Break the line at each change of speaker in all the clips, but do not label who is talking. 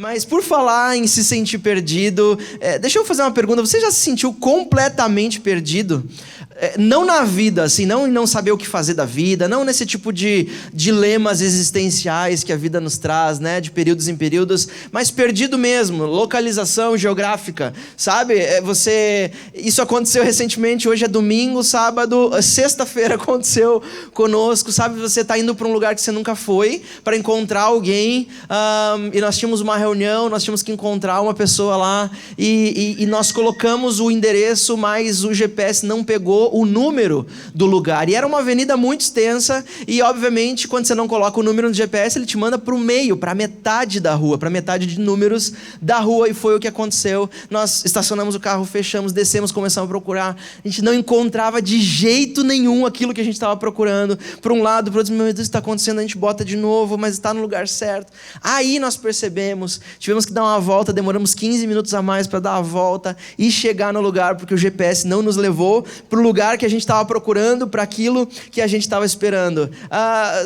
Mas por falar em se sentir perdido, deixa eu fazer uma pergunta. Você já se sentiu completamente perdido? Não na vida, assim, não em não saber o que fazer da vida, não nesse tipo de dilemas existenciais que a vida nos traz, né, de períodos em períodos, mas perdido mesmo, localização geográfica, sabe? Isso aconteceu recentemente, hoje é domingo, sábado, sexta-feira aconteceu conosco, sabe? Você está indo para um lugar que você nunca foi, para encontrar alguém, e nós tínhamos uma reunião, nós tínhamos que encontrar uma pessoa lá, e nós colocamos o endereço, mas o GPS não pegou o número do lugar, e era uma avenida muito extensa, e obviamente quando você não coloca o número no GPS, ele te manda para o meio, para a metade da rua, para a metade de números da rua, e foi o que aconteceu. Nós estacionamos o carro, fechamos, descemos, começamos a procurar, a gente não encontrava de jeito nenhum aquilo que a gente estava procurando, para um lado, para o outro, meu Deus, isso está acontecendo, a gente bota de novo, mas está no lugar certo. Aí nós percebemos, tivemos que dar uma volta, demoramos 15 minutos a mais para dar a volta e chegar no lugar, porque o GPS não nos levou para o lugar que a gente estava procurando, para aquilo que a gente estava esperando.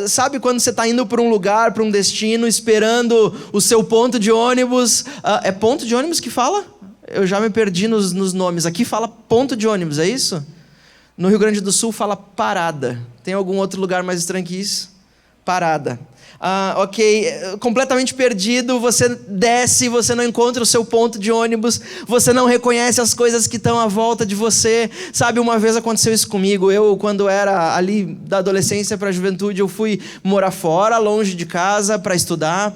Sabe quando você está indo para um lugar, para um destino, esperando o seu ponto de ônibus? É ponto de ônibus que fala? Eu já me perdi nos nomes. Aqui fala ponto de ônibus, é isso? No Rio Grande do Sul fala parada. Tem algum outro lugar mais estranho que isso? Parada. Ok, completamente perdido, você desce, você não encontra o seu ponto de ônibus, você não reconhece as coisas que estão à volta de você. Sabe, uma vez aconteceu isso comigo. Eu, quando era ali da adolescência para a juventude, eu fui morar fora, longe de casa, para estudar,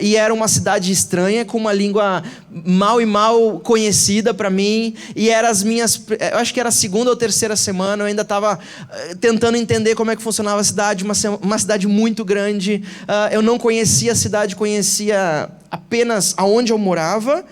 e era uma cidade estranha, com uma língua mal conhecida para mim, e era eu acho que era a segunda ou terceira semana, eu ainda estava tentando entender como é que funcionava a cidade, uma cidade muito grande. Eu não conhecia a cidade, conhecia apenas aonde eu morava,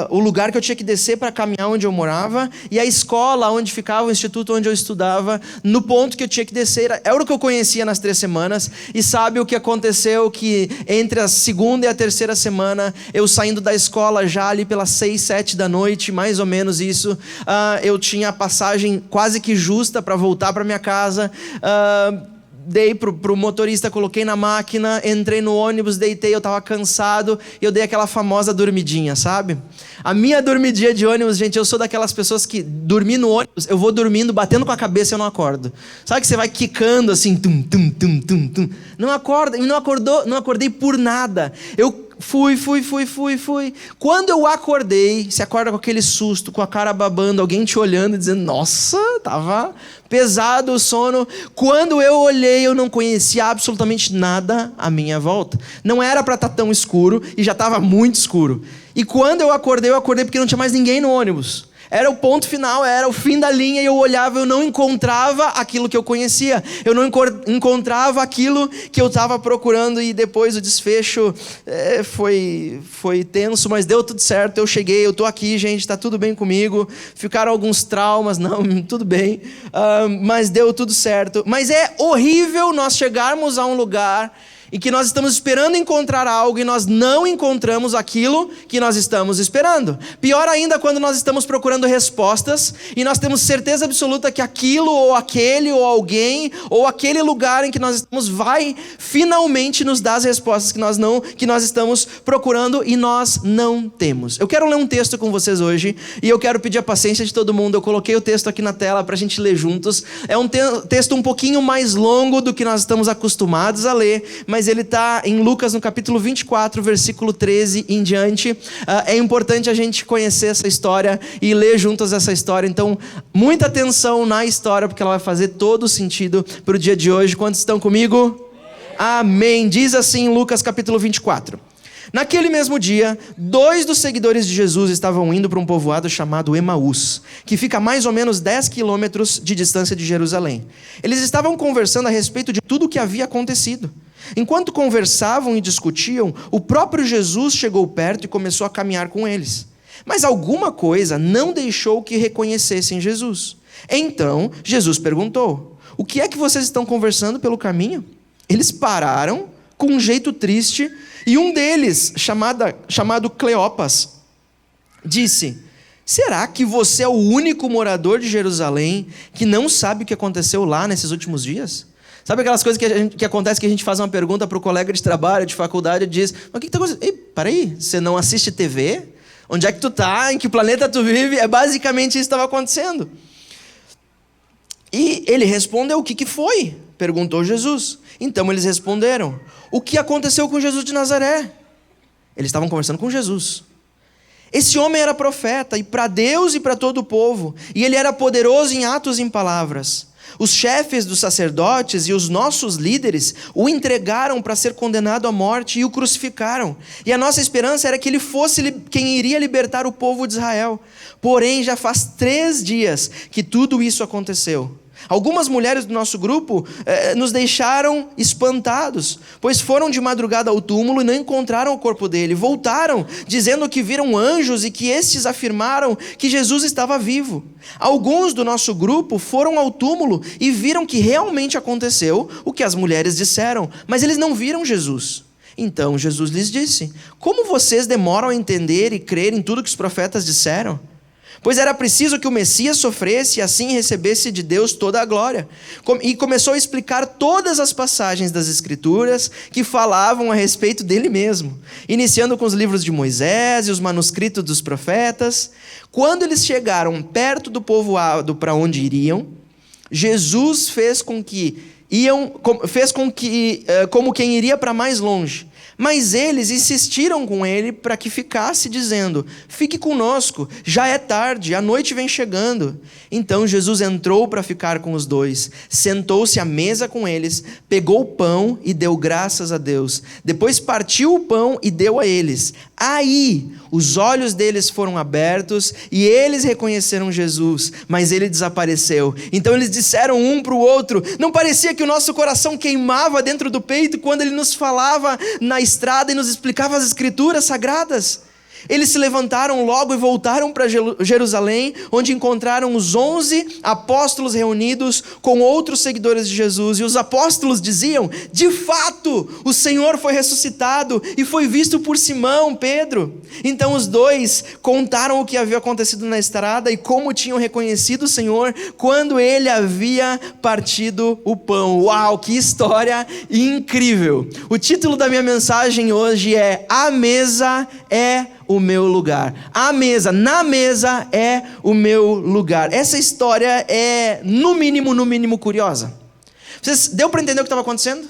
o lugar que eu tinha que descer para caminhar onde eu morava, e a escola onde ficava, o instituto onde eu estudava, no ponto que eu tinha que descer, era o que eu conhecia nas 3 semanas. E sabe o que aconteceu? Que entre a segunda e a terceira semana, eu saindo da escola já ali pelas 6, 7 da noite, mais ou menos isso, eu tinha a passagem quase que justa para voltar para minha casa. Dei pro motorista, coloquei na máquina, entrei no ônibus, deitei, eu estava cansado, e eu dei aquela famosa dormidinha, sabe? A minha dormidinha de ônibus, gente, eu sou daquelas pessoas que dormir no ônibus, eu vou dormindo, batendo com a cabeça e eu não acordo. Sabe que você vai quicando assim, tum, tum, tum, tum, tum. Não acorda, e não acordei por nada. Eu fui. Quando eu acordei, você acorda com aquele susto, com a cara babando, alguém te olhando e dizendo, nossa, tava pesado o sono. Quando eu olhei, eu não conhecia absolutamente nada à minha volta. Não era para estar tão escuro, e já estava muito escuro. E quando eu acordei porque não tinha mais ninguém no ônibus. Era o ponto final, era o fim da linha, e eu olhava, eu não encontrava aquilo que eu conhecia, eu não encontrava aquilo que eu estava procurando, e depois o desfecho foi tenso, mas deu tudo certo. Eu cheguei, eu estou aqui, gente, está tudo bem comigo. Ficaram alguns traumas, não, tudo bem, mas deu tudo certo. Mas é horrível nós chegarmos a um lugar em que nós estamos esperando encontrar algo e nós não encontramos aquilo que nós estamos esperando. Pior ainda, quando nós estamos procurando respostas e nós temos certeza absoluta que aquilo ou aquele ou alguém ou aquele lugar em que nós estamos vai finalmente nos dar as respostas que nós estamos procurando, e nós não temos. Eu quero ler um texto com vocês hoje, e eu quero pedir a paciência de todo mundo. Eu coloquei o texto aqui na tela para a gente ler juntos. É um texto um pouquinho mais longo do que nós estamos acostumados a ler, mas ele está em Lucas, no capítulo 24, versículo 13 em diante. É importante a gente conhecer essa história e ler juntos essa história. Então, muita atenção na história, porque ela vai fazer todo o sentido para o dia de hoje. Quantos estão comigo? Amém. Diz assim Lucas capítulo 24. Naquele mesmo dia, 2 dos seguidores de Jesus estavam indo para um povoado chamado Emaús, que fica a mais ou menos 10 quilômetros de distância de Jerusalém. Eles estavam conversando a respeito de tudo o que havia acontecido. Enquanto conversavam e discutiam, o próprio Jesus chegou perto e começou a caminhar com eles. Mas alguma coisa não deixou que reconhecessem Jesus. Então, Jesus perguntou: o que é que vocês estão conversando pelo caminho? Eles pararam com um jeito triste, e um deles, chamado Cleopas, disse: será que você é o único morador de Jerusalém que não sabe o que aconteceu lá nesses últimos dias? Sabe aquelas coisas que acontece que a gente faz uma pergunta para o colega de trabalho, de faculdade, e diz, mas o que está acontecendo? Ei, peraí, você não assiste TV? Onde é que tu está? Em que planeta tu vive? É basicamente isso que estava acontecendo. E ele respondeu, o que foi? Perguntou Jesus. Então eles responderam, o que aconteceu com Jesus de Nazaré? Eles estavam conversando com Jesus. Esse homem era profeta, e para Deus e para todo o povo, e ele era poderoso em atos e em palavras. Os chefes dos sacerdotes e os nossos líderes o entregaram para ser condenado à morte e o crucificaram. E a nossa esperança era que ele fosse quem iria libertar o povo de Israel. Porém, já faz 3 dias que tudo isso aconteceu. Algumas mulheres do nosso grupo nos deixaram espantados, pois foram de madrugada ao túmulo e não encontraram o corpo dele. Voltaram, dizendo que viram anjos e que estes afirmaram que Jesus estava vivo. Alguns do nosso grupo foram ao túmulo e viram que realmente aconteceu o que as mulheres disseram, mas eles não viram Jesus. Então Jesus lhes disse, como vocês demoram a entender e crer em tudo que os profetas disseram? Pois era preciso que o Messias sofresse e assim recebesse de Deus toda a glória. E começou a explicar todas as passagens das Escrituras que falavam a respeito dele mesmo, iniciando com os livros de Moisés e os manuscritos dos profetas. Quando eles chegaram perto do povoado para onde iriam, Jesus fez como quem iria para mais longe. Mas eles insistiram com ele para que ficasse, dizendo, fique conosco, já é tarde, a noite vem chegando. Então Jesus entrou para ficar com os dois, sentou-se à mesa com eles, pegou o pão e deu graças a Deus. Depois partiu o pão e deu a eles. Aí os olhos deles foram abertos e eles reconheceram Jesus, mas ele desapareceu. Então eles disseram um para o outro, não parecia que o nosso coração queimava dentro do peito quando ele nos falava na estrada e nos explicava as Escrituras sagradas? Eles se levantaram logo e voltaram para Jerusalém, onde encontraram os 11 apóstolos reunidos com outros seguidores de Jesus. E os apóstolos diziam, de fato, o Senhor foi ressuscitado e foi visto por Simão, Pedro. Então os dois contaram o que havia acontecido na estrada e como tinham reconhecido o Senhor quando ele havia partido o pão. Uau, que história incrível! O título da minha mensagem hoje é A Mesa é o meu lugar. A mesa, na mesa é o meu lugar. Essa história é, no mínimo curiosa. Deu para entender o que estava acontecendo?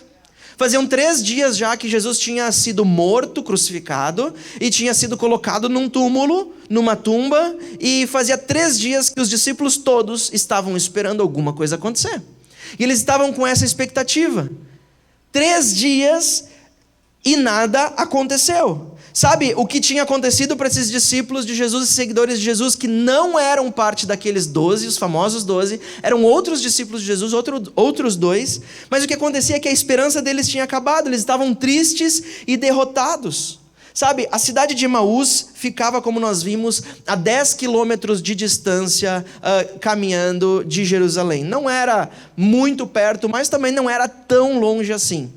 Faziam 3 dias já que Jesus tinha sido morto, crucificado, e tinha sido colocado num túmulo, numa tumba, e fazia 3 dias que os discípulos todos estavam esperando alguma coisa acontecer. E eles estavam com essa expectativa. 3 dias e nada aconteceu. Sabe, o que tinha acontecido para esses discípulos de Jesus e seguidores de Jesus, que não eram parte daqueles 12, os famosos 12, eram outros discípulos de Jesus, outros 2, mas o que acontecia é que a esperança deles tinha acabado, eles estavam tristes e derrotados. Sabe, a cidade de Emaús ficava, como nós vimos, a 10 quilômetros de distância, caminhando de Jerusalém. Não era muito perto, mas também não era tão longe assim.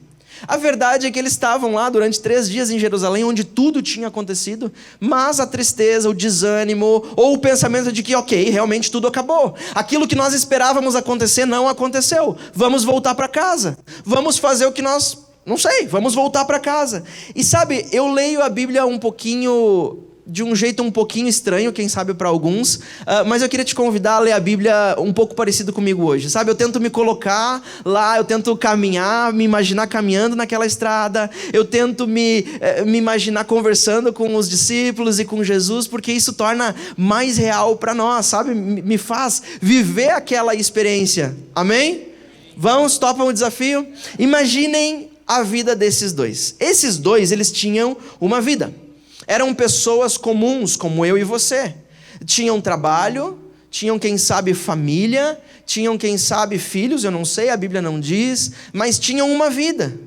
A verdade é que eles estavam lá durante 3 dias em Jerusalém, onde tudo tinha acontecido, mas a tristeza, o desânimo, ou o pensamento de que, ok, realmente tudo acabou. Aquilo que nós esperávamos acontecer não aconteceu. Vamos voltar para casa. Vamos fazer o que nós... Não sei, vamos voltar para casa. E sabe, eu leio a Bíblia de um jeito um pouquinho estranho, quem sabe para alguns, mas eu queria te convidar a ler a Bíblia um pouco parecido comigo hoje, sabe? Eu tento me colocar lá, eu tento caminhar, me imaginar caminhando naquela estrada, eu tento me imaginar conversando com os discípulos e com Jesus, porque isso torna mais real para nós, sabe? Me faz viver aquela experiência, amém? Vamos, topam o desafio? Imaginem a vida desses dois. Esses dois, eles tinham uma vida. Eram pessoas comuns, como eu e você. Tinham trabalho, tinham, quem sabe, família, tinham, quem sabe, filhos, eu não sei, a Bíblia não diz, mas tinham uma vida.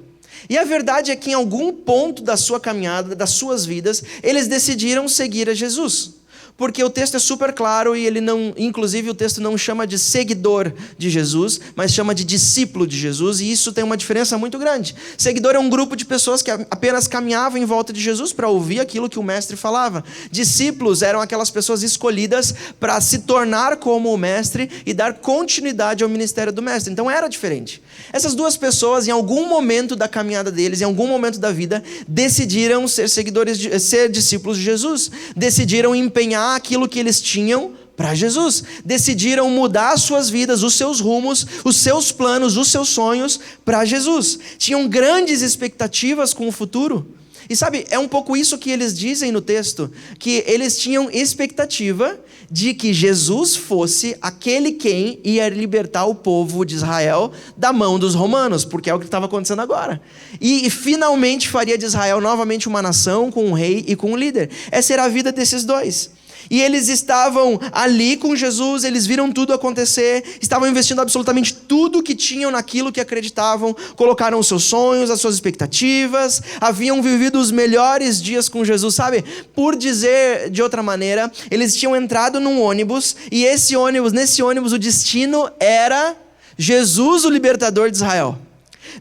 E a verdade é que em algum ponto da sua caminhada, das suas vidas, eles decidiram seguir a Jesus. porque o texto é super claro e ele não, inclusive o texto não chama de seguidor de Jesus, mas chama de discípulo de Jesus, e isso tem uma diferença muito grande. Seguidor é um grupo de pessoas que apenas caminhavam em volta de Jesus para ouvir aquilo que o mestre falava. Discípulos eram aquelas pessoas escolhidas para se tornar como o mestre e dar continuidade ao ministério do mestre. Então era diferente. Essas duas pessoas, em algum momento da caminhada deles, em algum momento da vida, decidiram ser ser discípulos de Jesus. Decidiram empenhar aquilo que eles tinham para Jesus. Decidiram mudar as suas vidas, os seus rumos, os seus planos, os seus sonhos para Jesus. Tinham grandes expectativas com o futuro. E sabe, é um pouco isso que eles dizem no texto, que eles tinham expectativa de que Jesus fosse aquele quem ia libertar o povo de Israel da mão dos romanos, porque é o que estava acontecendo agora. E finalmente faria de Israel novamente uma nação com um rei e com um líder. Essa era a vida desses dois. E eles estavam ali com Jesus, eles viram tudo acontecer, estavam investindo absolutamente tudo que tinham naquilo que acreditavam, colocaram os seus sonhos, as suas expectativas, haviam vivido os melhores dias com Jesus, sabe? Por dizer de outra maneira, eles tinham entrado num ônibus, e nesse ônibus o destino era Jesus, o libertador de Israel.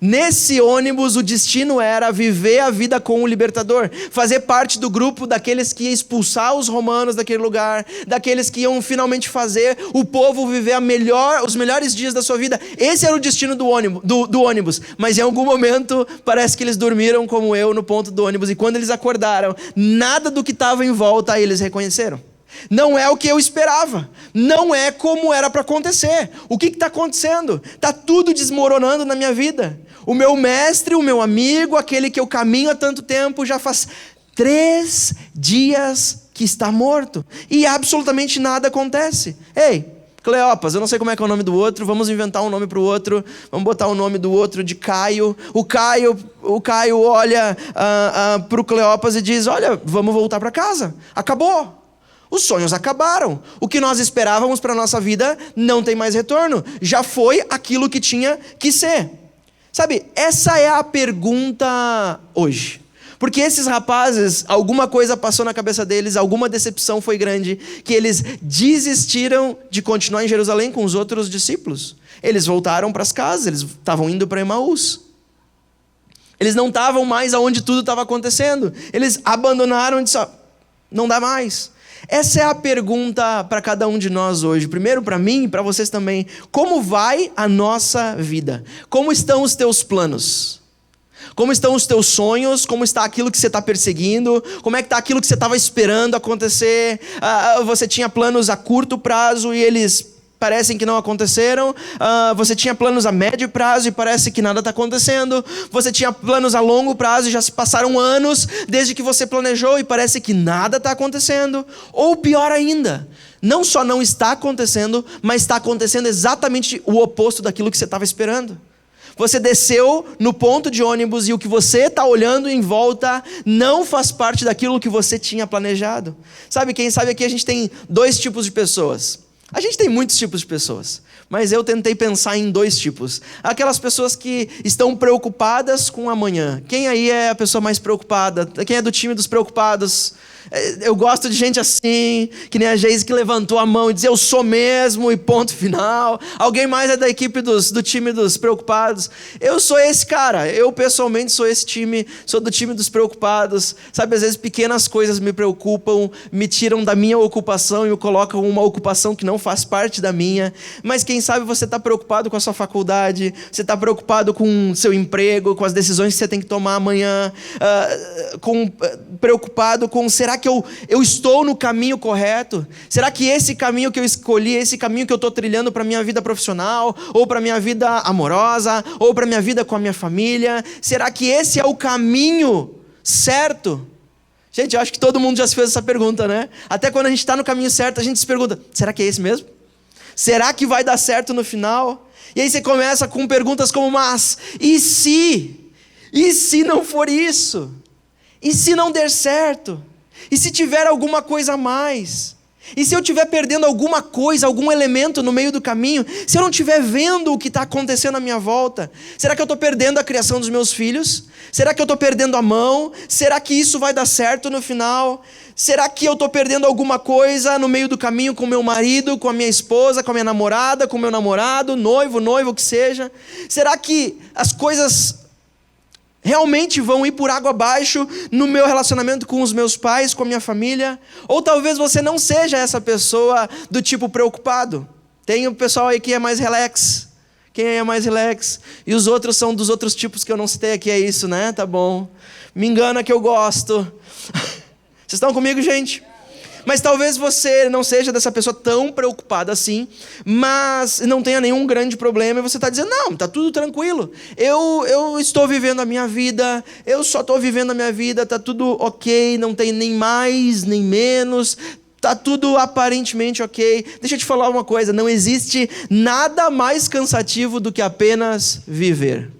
Nesse ônibus o destino era viver a vida com o libertador, fazer parte do grupo daqueles que iam expulsar os romanos daquele lugar, daqueles que iam finalmente fazer o povo viver os melhores dias da sua vida. Esse era o destino do ônibus, mas em algum momento parece que eles dormiram como eu no ponto do ônibus, e quando eles acordaram, nada do que estava em volta eles reconheceram. Não é o que eu esperava, não é como era para acontecer. O que está acontecendo? Está tudo desmoronando na minha vida. O meu mestre, o meu amigo, aquele que eu caminho há tanto tempo, já faz 3 dias que está morto, e absolutamente nada acontece. Ei, Cleopas, eu não sei como é que é o nome do outro, vamos inventar um nome para o outro, vamos botar o nome do outro de Caio. O Caio olha para o Cleopas e diz: olha, vamos voltar para casa, acabou. Os sonhos acabaram. O que nós esperávamos para a nossa vida não tem mais retorno. Já foi aquilo que tinha que ser. Sabe, essa é a pergunta hoje. Porque esses rapazes, alguma coisa passou na cabeça deles, alguma decepção foi grande, que eles desistiram de continuar em Jerusalém com os outros discípulos. Eles voltaram para as casas, eles estavam indo para Emaús. Eles não estavam mais aonde tudo estava acontecendo. Eles abandonaram e disseram: não dá mais. Essa é a pergunta para cada um de nós hoje. Primeiro para mim e para vocês também. Como vai a nossa vida? Como estão os teus planos? Como estão os teus sonhos? Como está aquilo que você está perseguindo? Como é que está aquilo que você estava esperando acontecer? Você tinha planos a curto prazo e eles parecem que não aconteceram. Você tinha planos a médio prazo e parece que nada está acontecendo. Você tinha planos a longo prazo e já se passaram anos desde que você planejou e parece que nada está acontecendo. Ou pior ainda, não só não está acontecendo, mas está acontecendo exatamente o oposto daquilo que você estava esperando. Você desceu no ponto de ônibus e o que você está olhando em volta não faz parte daquilo que você tinha planejado. Sabe, quem sabe aqui a gente tem 2 tipos de pessoas. A gente tem muitos tipos de pessoas, mas eu tentei pensar em 2 tipos. Aquelas pessoas que estão preocupadas com amanhã. Quem aí é a pessoa mais preocupada? Quem é do time dos preocupados? Eu gosto de gente assim, que nem a Geise, que levantou a mão e disse: eu sou mesmo, e ponto final. Alguém mais é da equipe do time dos preocupados? Eu sou esse cara, eu pessoalmente sou esse time, sou do time dos preocupados. Sabe, às vezes pequenas coisas me preocupam, me tiram da minha ocupação e me colocam uma ocupação que não faz parte da minha. Mas quem sabe você está preocupado com a sua faculdade, você está preocupado com o seu emprego, com as decisões que você tem que tomar amanhã, preocupado com: será que eu estou no caminho correto? Será que esse caminho que eu escolhi, esse caminho que eu estou trilhando para a minha vida profissional, ou para a minha vida amorosa, ou para a minha vida com a minha família, será que esse é o caminho certo? Gente, eu acho que todo mundo já se fez essa pergunta, né? Até quando a gente está no caminho certo, a gente se pergunta: será que é esse mesmo? Será que vai dar certo no final? E aí você começa com perguntas como: mas e se? E se não for isso? E se não der certo? E se tiver alguma coisa a mais? E se eu estiver perdendo alguma coisa, algum elemento no meio do caminho, se eu não estiver vendo o que está acontecendo à minha volta, será que eu estou perdendo a criação dos meus filhos? Será que eu estou perdendo a mão? Será que isso vai dar certo no final? Será que eu estou perdendo alguma coisa no meio do caminho com meu marido, com a minha esposa, com a minha namorada, com o meu namorado, noivo, o que seja? Será que as coisas realmente vão ir por água abaixo no meu relacionamento com os meus pais, com a minha família? Ou talvez você não seja essa pessoa do tipo preocupado. Tem o pessoal aí que é mais relax. Quem é mais relax? E os outros são dos outros tipos que eu não citei aqui, é isso, né? Tá bom. Me engana que eu gosto. Vocês estão comigo, gente? Mas talvez você não seja dessa pessoa tão preocupada assim, mas não tenha nenhum grande problema e você está dizendo, não, está tudo tranquilo. Eu estou vivendo a minha vida, eu só estou vivendo a minha vida, está tudo ok, não tem nem mais, nem menos, está tudo aparentemente ok. Deixa eu te falar uma coisa, não existe nada mais cansativo do que apenas viver.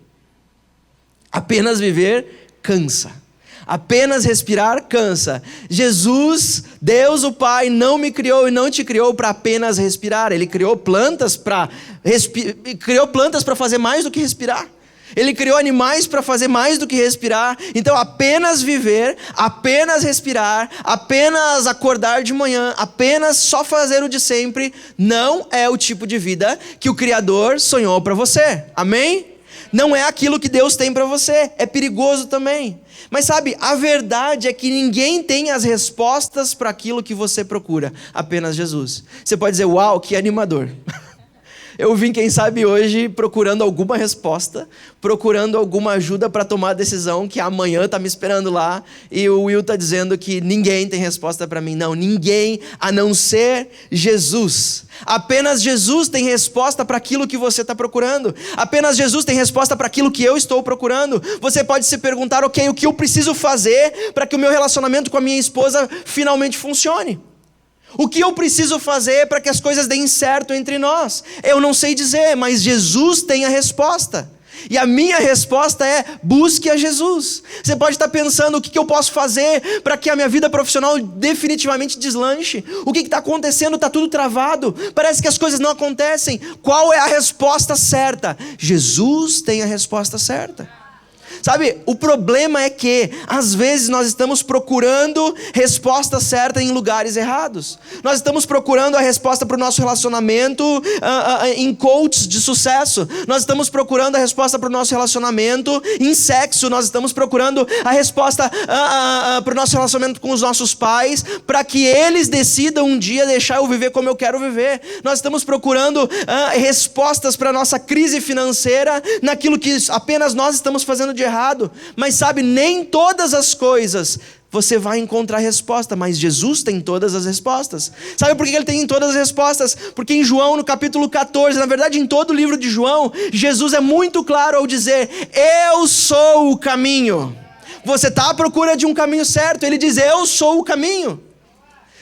Apenas viver cansa. Apenas respirar cansa. Jesus, Deus o Pai, não me criou e não te criou para apenas respirar. Ele criou plantas para fazer mais do que respirar. Ele criou animais para fazer mais do que respirar. Então apenas viver, apenas respirar, apenas acordar de manhã, apenas só fazer o de sempre, não é o tipo de vida que o Criador sonhou para você. Amém? Não é aquilo que Deus tem para você. É perigoso também. Mas sabe, a verdade é que ninguém tem as respostas para aquilo que você procura, apenas Jesus. Você pode dizer, uau, que animador. Eu vim, quem sabe, hoje procurando alguma resposta, procurando alguma ajuda para tomar a decisão que amanhã está me esperando lá, e o Will está dizendo que ninguém tem resposta para mim. Não, ninguém a não ser Jesus. Apenas Jesus tem resposta para aquilo que você está procurando. Apenas Jesus tem resposta para aquilo que eu estou procurando. Você pode se perguntar, ok, o que eu preciso fazer para que o meu relacionamento com a minha esposa finalmente funcione? O que eu preciso fazer para que as coisas deem certo entre nós? Eu não sei dizer, mas Jesus tem a resposta. E a minha resposta é, busque a Jesus. Você pode estar pensando, o que eu posso fazer para que a minha vida profissional definitivamente deslanche? O que está acontecendo? Está tudo travado. Parece que as coisas não acontecem. Qual é a resposta certa? Jesus tem a resposta certa. Sabe, o problema é que, às vezes, nós estamos procurando resposta certa em lugares errados. Nós estamos procurando a resposta para o nosso relacionamento em coaches de sucesso. Nós estamos procurando a resposta para o nosso relacionamento em sexo. Nós estamos procurando a resposta para o nosso relacionamento com os nossos pais, para que eles decidam um dia deixar eu viver como eu quero viver. Nós estamos procurando respostas para a nossa crise financeira, naquilo que apenas nós estamos fazendo de errado. Mas sabe, nem todas as coisas você vai encontrar resposta, mas Jesus tem todas as respostas. Sabe por que ele tem todas as respostas? Porque em João, no capítulo 14, na verdade em todo o livro de João, Jesus é muito claro ao dizer, eu sou o caminho. Você está à procura de um caminho certo, ele diz, eu sou o caminho.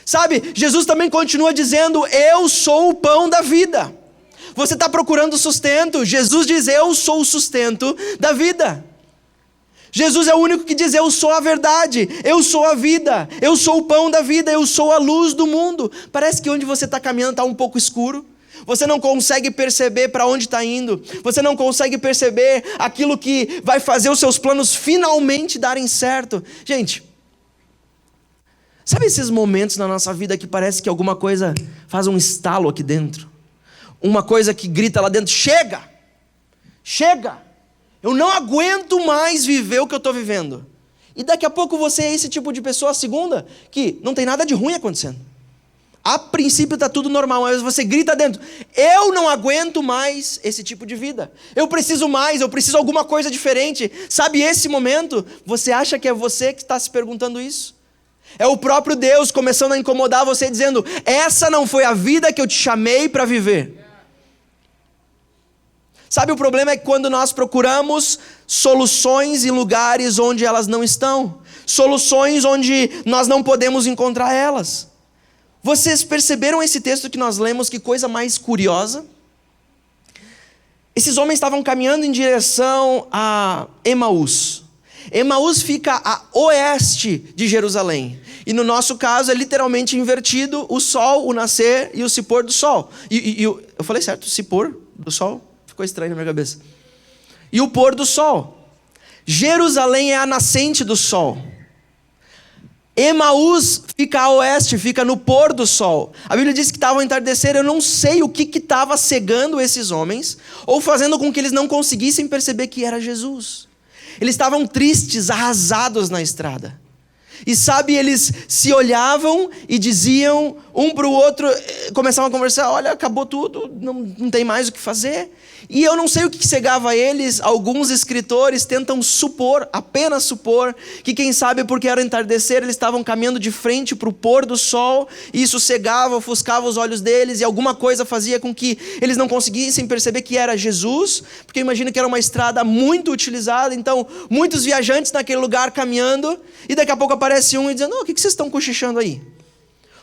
Sabe, Jesus também continua dizendo, eu sou o pão da vida. Você está procurando sustento, Jesus diz, eu sou o sustento da vida. Jesus é o único que diz, eu sou a verdade, eu sou a vida, eu sou o pão da vida, eu sou a luz do mundo. Parece que onde você está caminhando está um pouco escuro. Você não consegue perceber para onde está indo. Você não consegue perceber aquilo que vai fazer os seus planos finalmente darem certo. Gente, sabe esses momentos na nossa vida que parece que alguma coisa faz um estalo aqui dentro? Uma coisa que grita lá dentro, chega! Chega! Eu não aguento mais viver o que eu estou vivendo. E daqui a pouco você é esse tipo de pessoa, a segunda, que não tem nada de ruim acontecendo. A princípio está tudo normal, mas você grita dentro, eu não aguento mais esse tipo de vida. Eu preciso mais, eu preciso alguma coisa diferente. Sabe esse momento? Você acha que é você que está se perguntando isso? É o próprio Deus começando a incomodar você, dizendo, essa não foi a vida que eu te chamei para viver. Sabe, o problema é que quando nós procuramos soluções em lugares onde elas não estão, soluções onde nós não podemos encontrar elas. Vocês perceberam esse texto que nós lemos, que coisa mais curiosa? Esses homens estavam caminhando em direção a Emaús. Emaús fica a oeste de Jerusalém. E no nosso caso é literalmente invertido o sol, o nascer e o se pôr do sol. Eu falei certo? Se pôr do sol? Ficou estranho na minha cabeça. E o pôr do sol. Jerusalém é a nascente do sol. Emaús fica a oeste, fica no pôr do sol. A Bíblia diz que estava ao entardecer. Eu não sei o que estava cegando esses homens, ou fazendo com que eles não conseguissem perceber que era Jesus. Eles estavam tristes, arrasados na estrada. E sabe, eles se olhavam e diziam um para o outro, começavam a conversar, olha, acabou tudo, não tem mais o que fazer. E eu não sei o que cegava eles. Alguns escritores tentam supor, apenas supor, que quem sabe porque era entardecer, eles estavam caminhando de frente para o pôr do sol, e isso cegava, ofuscava os olhos deles, e alguma coisa fazia com que eles não conseguissem perceber que era Jesus, porque imagina que era uma estrada muito utilizada, então muitos viajantes naquele lugar caminhando, e daqui a pouco aparece um e dizendo, o que vocês estão cochichando aí?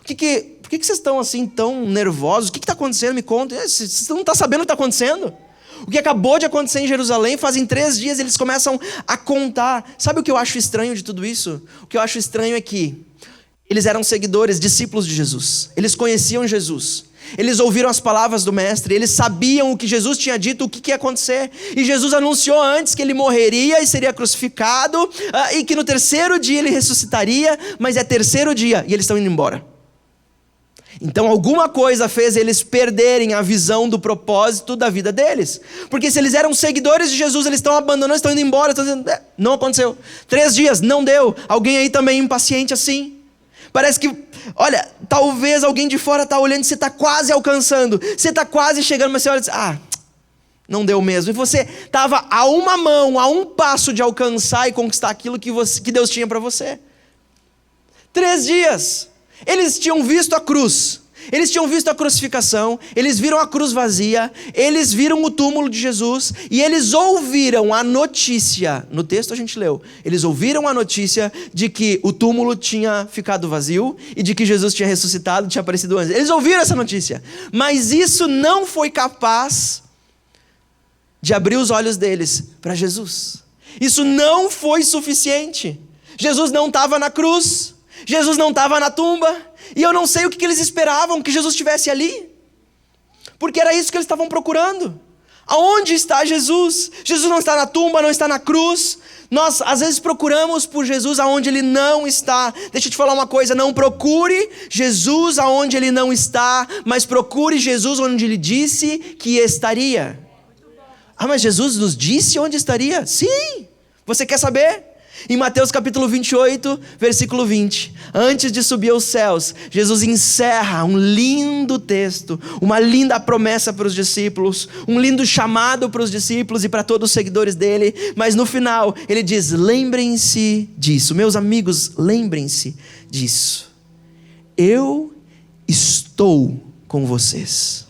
Por que vocês estão assim tão nervosos? O que está acontecendo? Me conta. Vocês não estão sabendo o que está acontecendo? O que acabou de acontecer em Jerusalém, fazem 3 dias eles começam a contar. Sabe o que eu acho estranho de tudo isso? O que eu acho estranho é que eles eram seguidores, discípulos de Jesus. Eles conheciam Jesus. Eles ouviram as palavras do mestre. Eles sabiam o que Jesus tinha dito, o que ia acontecer. E Jesus anunciou antes que ele morreria e seria crucificado, e que no 3º dia ele ressuscitaria, mas é 3º dia e eles estão indo embora. Então alguma coisa fez eles perderem a visão do propósito da vida deles. Porque se eles eram seguidores de Jesus, eles estão abandonando, estão indo embora, estão dizendo, não aconteceu. 3 dias, não deu. Alguém aí também impaciente assim? Parece que, olha, talvez alguém de fora está olhando e você está quase alcançando. Você está quase chegando, mas você olha e diz, não deu mesmo. E você estava a uma mão, a um passo de alcançar e conquistar aquilo que Deus tinha para você. 3 dias. Eles tinham visto a cruz, eles tinham visto a crucificação, eles viram a cruz vazia, eles viram o túmulo de Jesus, e eles ouviram a notícia, no texto a gente leu, eles ouviram a notícia de que o túmulo tinha ficado vazio, e de que Jesus tinha ressuscitado, tinha aparecido antes. Eles ouviram essa notícia, mas isso não foi capaz de abrir os olhos deles para Jesus. Isso não foi suficiente. Jesus não estava na cruz, Jesus não estava na tumba, e eu não sei o que eles esperavam, que Jesus estivesse ali, porque era isso que eles estavam procurando. Aonde está Jesus? Jesus não está na tumba, não está na cruz. Nós às vezes procuramos por Jesus aonde ele não está. Deixa eu te falar uma coisa, não procure Jesus aonde ele não está, mas procure Jesus onde ele disse que estaria. Mas Jesus nos disse onde estaria? Sim, você quer saber? Em Mateus capítulo 28, versículo 20, antes de subir aos céus, Jesus encerra um lindo texto, uma linda promessa para os discípulos, um lindo chamado para os discípulos e para todos os seguidores dele, mas no final ele diz, lembrem-se disso, meus amigos, lembrem-se disso, eu estou com vocês.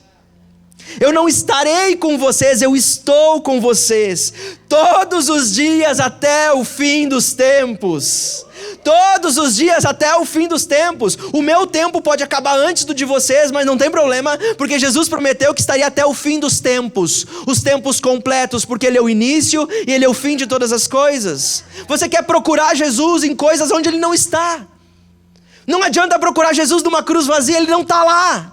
Eu não estarei com vocês, eu estou com vocês, todos os dias até o fim dos tempos. Todos os dias até o fim dos tempos. O meu tempo pode acabar antes do de vocês, mas não tem problema, porque Jesus prometeu que estaria até o fim dos tempos. Os tempos completos, porque Ele é o início e Ele é o fim de todas as coisas. Você quer procurar Jesus em coisas onde Ele não está. Não adianta procurar Jesus numa cruz vazia, Ele não está lá.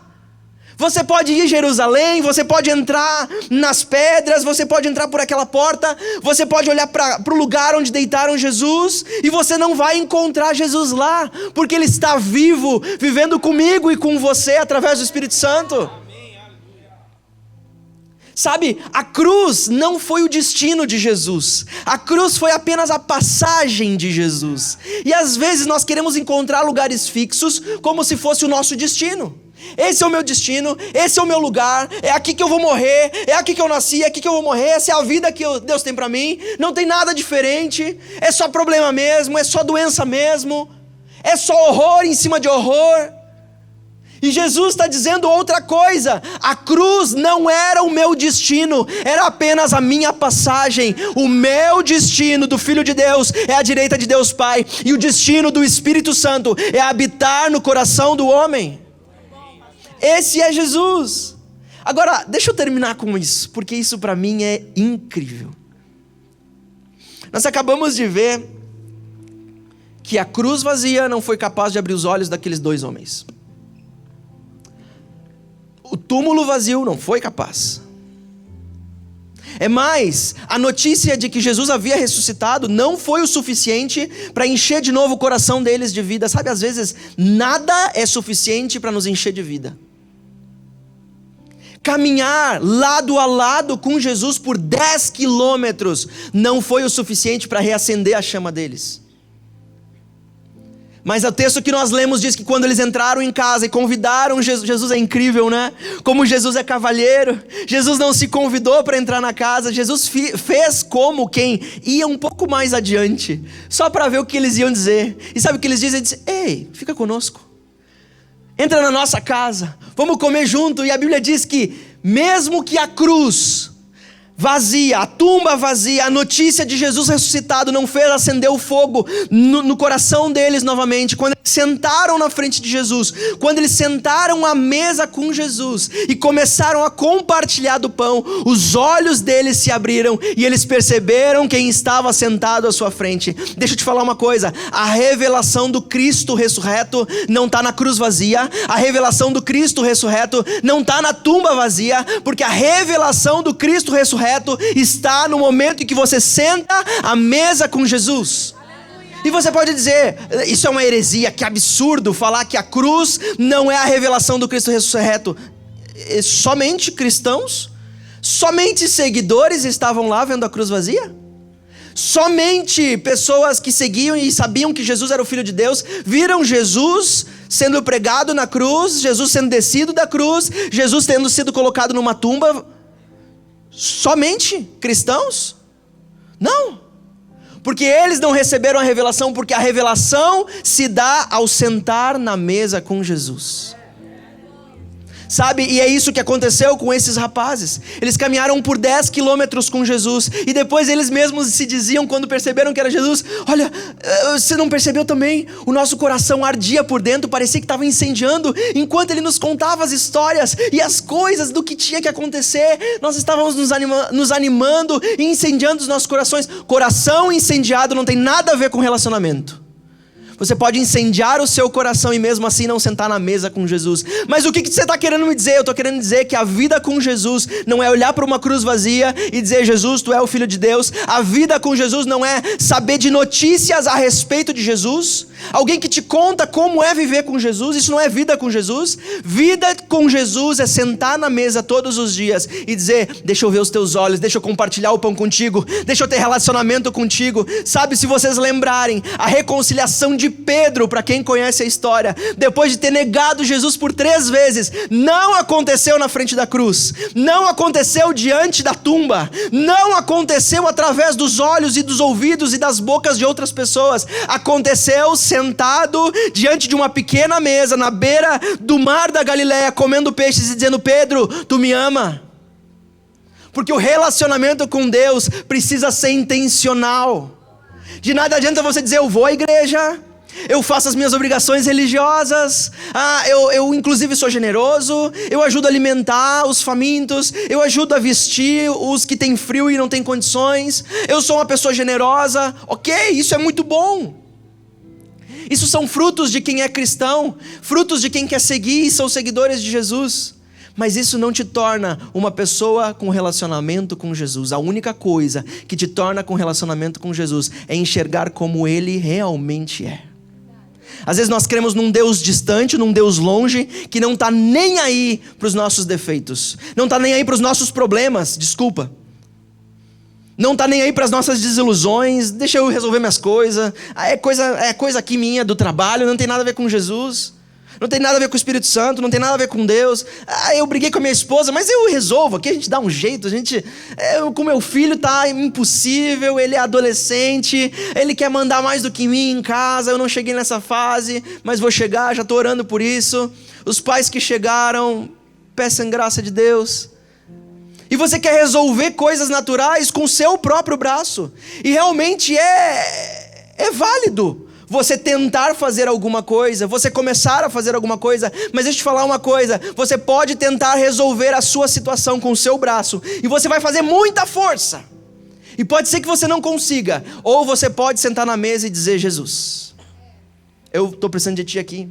Você pode ir a Jerusalém, você pode entrar nas pedras, você pode entrar por aquela porta, você pode olhar para o lugar onde deitaram Jesus, e você não vai encontrar Jesus lá, porque Ele está vivo, vivendo comigo e com você, através do Espírito Santo. Sabe, a cruz não foi o destino de Jesus, a cruz foi apenas a passagem de Jesus, e às vezes nós queremos encontrar lugares fixos, como se fosse o nosso destino. Esse é o meu destino, esse é o meu lugar, é aqui que eu vou morrer, é aqui que eu nasci, é aqui que eu vou morrer, essa é a vida que Deus tem para mim, não tem nada diferente, é só problema mesmo, é só doença mesmo, é só horror em cima de horror. E Jesus está dizendo outra coisa, a cruz não era o meu destino, era apenas a minha passagem. O meu destino do Filho de Deus é a direita de Deus Pai, e o destino do Espírito Santo é habitar no coração do homem. Esse é Jesus. Agora, deixa eu terminar com isso, porque isso para mim é incrível. Nós acabamos de ver que a cruz vazia não foi capaz de abrir os olhos daqueles 2 homens. O túmulo vazio não foi capaz. É mais, a notícia de que Jesus havia ressuscitado não foi o suficiente para encher de novo o coração deles de vida. Sabe, às vezes, nada é suficiente para nos encher de vida. Caminhar lado a lado com Jesus por 10 quilômetros não foi o suficiente para reacender a chama deles. Mas o texto que nós lemos diz que quando eles entraram em casa e convidaram Jesus é incrível, né? Como Jesus é cavalheiro. Jesus não se convidou para entrar na casa. Jesus fez como quem ia um pouco mais adiante, só para ver o que eles iam dizer. E sabe o que eles dizem? Eles dizem: ei, fica conosco. Entra na nossa casa, vamos comer junto. E a Bíblia diz que mesmo que a cruz vazia, a tumba vazia, a notícia de Jesus ressuscitado não fez acender o fogo no coração deles novamente. Quando eles sentaram na frente de Jesus, quando eles sentaram à mesa com Jesus e começaram a compartilhar do pão, os olhos deles se abriram e eles perceberam quem estava sentado à sua frente. Deixa eu te falar uma coisa: a revelação do Cristo ressurreto não está na cruz vazia, a revelação do Cristo ressurreto não está na tumba vazia, porque a revelação do Cristo ressurreto está no momento em que você senta à mesa com Jesus. E você pode dizer: isso é uma heresia, que absurdo falar que a cruz não é a revelação do Cristo ressurreto. Somente cristãos, somente seguidores estavam lá vendo a cruz vazia? Somente pessoas que seguiam e sabiam que Jesus era o Filho de Deus viram Jesus sendo pregado na cruz, Jesus sendo descido da cruz, Jesus tendo sido colocado numa tumba? Somente cristãos? Não, porque eles não receberam a revelação, porque a revelação se dá ao sentar na mesa com Jesus. Sabe, e é isso que aconteceu com esses rapazes. Eles caminharam por 10 quilômetros com Jesus, e depois eles mesmos se diziam, quando perceberam que era Jesus: olha, você não percebeu também? O nosso coração ardia por dentro, parecia que estava incendiando, enquanto ele nos contava as histórias e as coisas do que tinha que acontecer. Nós estávamos nos animando e incendiando os nossos corações. Coração incendiado não tem nada a ver com relacionamento. Você pode incendiar o seu coração e mesmo assim não sentar na mesa com Jesus. Mas o que você está querendo me dizer? Eu estou querendo dizer que a vida com Jesus não é olhar para uma cruz vazia e dizer: Jesus, tu é o Filho de Deus. A vida com Jesus não é saber de notícias a respeito de Jesus. Alguém que te conta como é viver com Jesus. Isso não é vida com Jesus. Vida com Jesus é sentar na mesa todos os dias e dizer: deixa eu ver os teus olhos, deixa eu compartilhar o pão contigo, deixa eu ter relacionamento contigo. Sabe, se vocês lembrarem, a reconciliação de Pedro, para quem conhece a história, depois de ter negado Jesus por 3 vezes, não aconteceu na frente da cruz, não aconteceu diante da tumba, não aconteceu através dos olhos e dos ouvidos e das bocas de outras pessoas. Aconteceu sentado diante de uma pequena mesa na beira do mar da Galileia, comendo peixes e dizendo: Pedro, tu me ama? Porque o relacionamento com Deus precisa ser intencional. De nada adianta você dizer: eu vou à igreja, eu faço as minhas obrigações religiosas, eu inclusive sou generoso, eu ajudo a alimentar os famintos, eu ajudo a vestir os que têm frio e não têm condições, eu sou uma pessoa generosa. Ok, isso é muito bom. Isso são frutos de quem é cristão, frutos de quem quer seguir e são seguidores de Jesus. Mas isso não te torna uma pessoa com relacionamento com Jesus. A única coisa que te torna com relacionamento com Jesus é enxergar como Ele realmente é. Às vezes nós cremos num Deus distante, num Deus longe, que não está nem aí para os nossos defeitos, não está nem aí para os nossos problemas, não está nem aí para as nossas desilusões. Deixa eu resolver minhas coisas, é coisa aqui minha do trabalho, não tem nada a ver com Jesus, não tem nada a ver com o Espírito Santo, não tem nada a ver com Deus. Eu briguei com a minha esposa, mas eu resolvo, aqui a gente dá um jeito, com meu filho tá impossível, ele é adolescente, ele quer mandar mais do que mim em casa, eu não cheguei nessa fase, mas vou chegar, já estou orando por isso. Os pais que chegaram, peçam graça de Deus. E você quer resolver coisas naturais com o seu próprio braço, e realmente é válido você tentar fazer alguma coisa, você começar a fazer alguma coisa, mas deixa eu te falar uma coisa: você pode tentar resolver a sua situação com o seu braço, e você vai fazer muita força, E pode ser que você não consiga, ou você pode sentar na mesa e dizer: Jesus, eu estou precisando de ti aqui.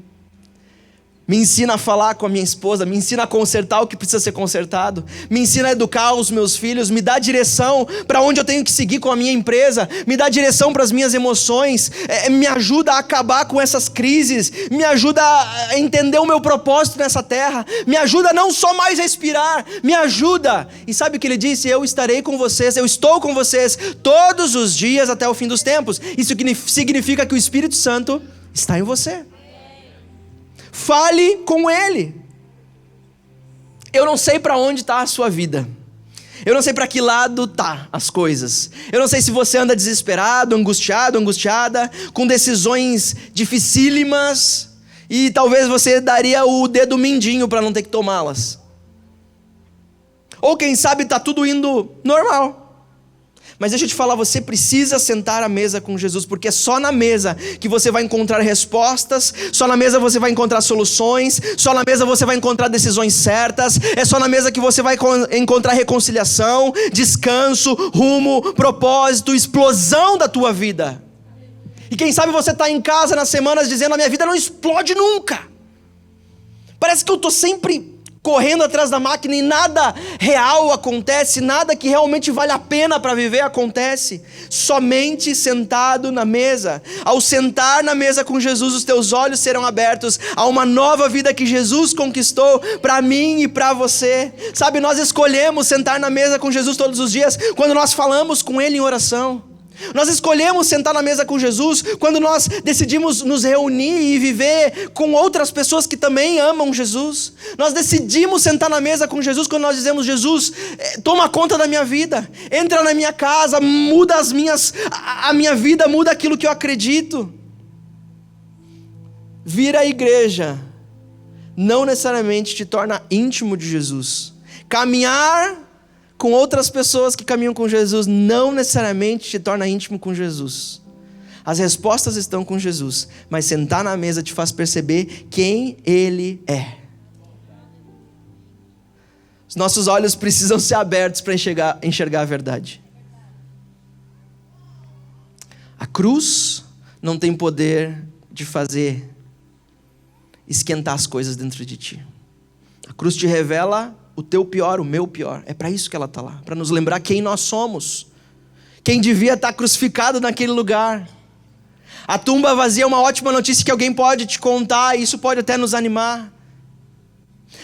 Me ensina a falar com a minha esposa, me ensina a consertar o que precisa ser consertado, me ensina a educar os meus filhos, me dá direção para onde eu tenho que seguir com a minha empresa, me dá direção para as minhas emoções, me ajuda a acabar com essas crises, me ajuda a entender o meu propósito nessa terra, me ajuda a não só mais respirar, me ajuda. E sabe o que ele disse? Eu estarei com vocês, eu estou com vocês todos os dias até o fim dos tempos. Isso significa que o Espírito Santo está em você. Fale com Ele. Eu não sei para onde está a sua vida. Eu não sei para que lado tá as coisas. Eu não sei se você anda desesperado, angustiado, angustiada, com decisões dificílimas, e talvez você daria o dedo mindinho para não ter que tomá-las. Ou quem sabe está tudo indo normal. Mas deixa eu te falar, você precisa sentar à mesa com Jesus, porque é só na mesa que você vai encontrar respostas, só na mesa você vai encontrar soluções, só na mesa você vai encontrar decisões certas, é só na mesa que você vai encontrar reconciliação, descanso, rumo, propósito, explosão da tua vida. E quem sabe você está em casa nas semanas dizendo: a minha vida não explode nunca. Parece que eu estou sempre correndo atrás da máquina e nada real acontece, nada que realmente vale a pena para viver acontece. Somente sentado na mesa. Ao sentar na mesa com Jesus, os teus olhos serão abertos a uma nova vida que Jesus conquistou para mim e para você. Sabe, nós escolhemos sentar na mesa com Jesus todos os dias quando nós falamos com Ele em oração. Nós escolhemos sentar na mesa com Jesus quando nós decidimos nos reunir e viver com outras pessoas que também amam Jesus. Nós decidimos sentar na mesa com Jesus quando nós dizemos: Jesus, toma conta da minha vida, entra na minha casa, muda a minha vida, muda aquilo que eu acredito. Vir à igreja não necessariamente te torna íntimo de Jesus. Caminhar com outras pessoas que caminham com Jesus não necessariamente te torna íntimo com Jesus. As respostas estão com Jesus, mas sentar na mesa te faz perceber quem Ele é. Os nossos olhos precisam ser abertos para enxergar a verdade. A cruz não tem poder de fazer esquentar as coisas dentro de ti. A cruz te revela o teu pior, o meu pior. É para isso que ela está lá, para nos lembrar quem nós somos, quem devia estar crucificado naquele lugar. A tumba vazia é uma ótima notícia que alguém pode te contar, e isso pode até nos animar.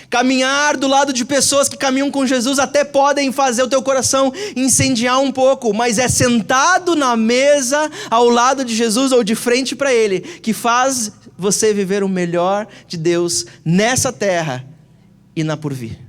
Caminhar do lado de pessoas que caminham com Jesus até podem fazer o teu coração incendiar um pouco, mas é sentado na mesa ao lado de Jesus ou de frente para Ele que faz você viver o melhor de Deus nessa terra e na por vir.